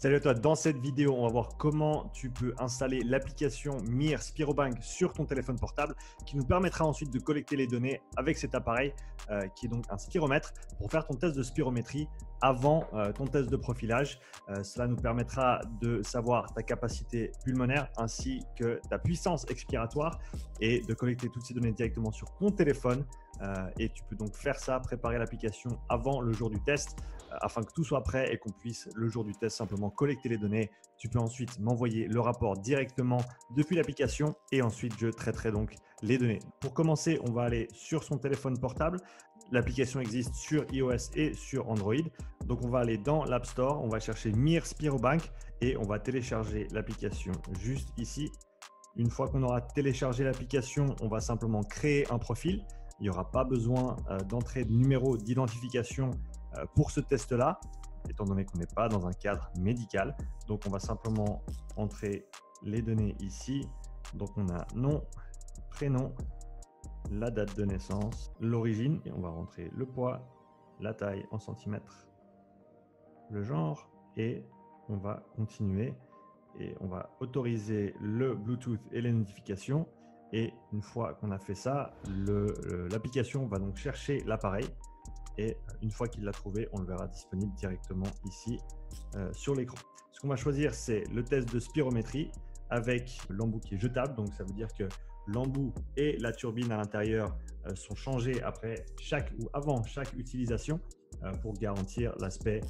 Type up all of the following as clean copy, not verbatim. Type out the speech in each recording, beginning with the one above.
Salut à toi, dans cette vidéo, on va voir comment tu peux installer l'application Mir Spirobank sur ton téléphone portable qui nous permettra ensuite de collecter les données avec cet appareil qui est donc un spiromètre pour faire ton test de spirométrie avant ton test de profilage. Cela nous permettra de savoir ta capacité pulmonaire ainsi que ta puissance expiratoire et de collecter toutes ces données directement sur ton téléphone. Et tu peux donc faire ça, préparer l'application avant le jour du test afin que tout soit prêt et qu'on puisse le jour du test simplement collecter les données. Tu peux ensuite m'envoyer le rapport directement depuis l'application et ensuite je traiterai donc les données. Pour commencer, on va aller sur son téléphone portable. L'application existe sur iOS et sur Android. Donc on va aller dans l'App Store, on va chercher Mir Spirobank et on va télécharger l'application juste ici. Une fois qu'on aura téléchargé l'application, on va simplement créer un profil. Il n'y aura pas besoin d'entrer de numéro d'identification pour ce test-là, étant donné qu'on n'est pas dans un cadre médical. Donc, on va simplement entrer les données ici. Donc, on a nom, prénom, la date de naissance, l'origine, et on va rentrer le poids, la taille en centimètres, le genre, et on va continuer. Et on va autoriser le Bluetooth et les notifications. Et une fois qu'on a fait ça, l'application va donc chercher l'appareil. Et une fois qu'il l'a trouvé, on le verra disponible directement ici sur l'écran. Ce qu'on va choisir, c'est le test de spirométrie avec l'embout qui est jetable. Donc, ça veut dire que l'embout et la turbine à l'intérieur sont changés après chaque ou avant chaque utilisation pour garantir l'aspect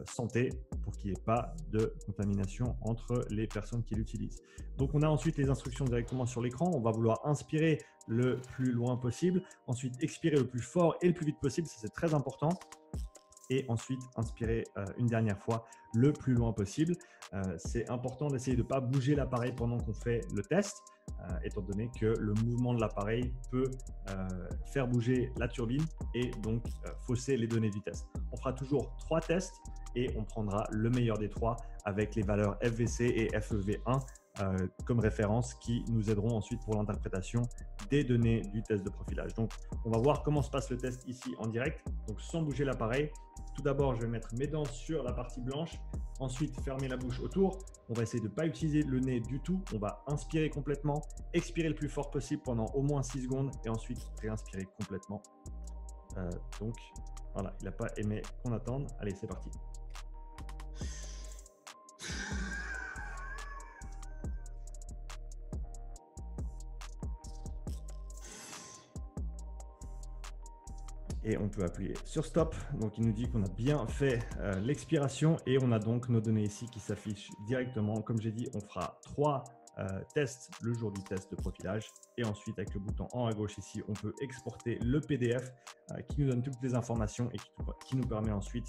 santé, pour qu'il n'y ait pas de contamination entre les personnes qui l'utilisent. Donc, on a ensuite les instructions directement sur l'écran. On va vouloir inspirer le plus loin possible, ensuite expirer le plus fort et le plus vite possible, ça c'est très important, et ensuite inspirer une dernière fois le plus loin possible. C'est important d'essayer de ne pas bouger l'appareil pendant qu'on fait le test, étant donné que le mouvement de l'appareil peut faire bouger la turbine et donc fausser les données du test. On fera toujours 3 tests et on prendra le meilleur des 3 avec les valeurs FVC et FEV1 comme référence qui nous aideront ensuite pour l'interprétation des données du test de profilage. Donc, on va voir comment se passe le test ici en direct, donc sans bouger l'appareil. Tout d'abord, je vais mettre mes dents sur la partie blanche, ensuite fermer la bouche autour. On va essayer de ne pas utiliser le nez du tout. On va inspirer complètement, expirer le plus fort possible pendant au moins 6 secondes et ensuite réinspirer complètement. Donc, voilà, il n'a pas aimé qu'on attende. Allez, c'est parti. Et on peut appuyer sur stop. Donc il nous dit qu'on a bien fait l'expiration et on a donc nos données ici qui s'affichent directement. Comme j'ai dit, on fera 3 tests le jour du test de profilage et ensuite avec le bouton en haut à gauche ici, on peut exporter le PDF qui nous donne toutes les informations et qui nous permet ensuite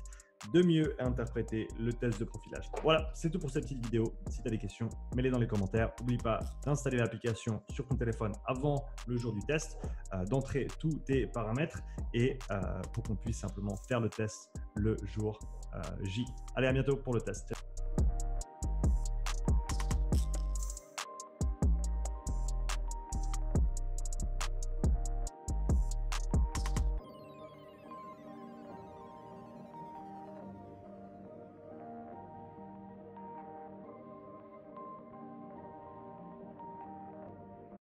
de mieux interpréter le test de profilage. Voilà, c'est tout pour cette petite vidéo. Si tu as des questions, mets-les dans les commentaires. N'oublie pas d'installer l'application sur ton téléphone avant le jour du test, d'entrer tous tes paramètres et pour qu'on puisse simplement faire le test le jour J. Allez, à bientôt pour le test.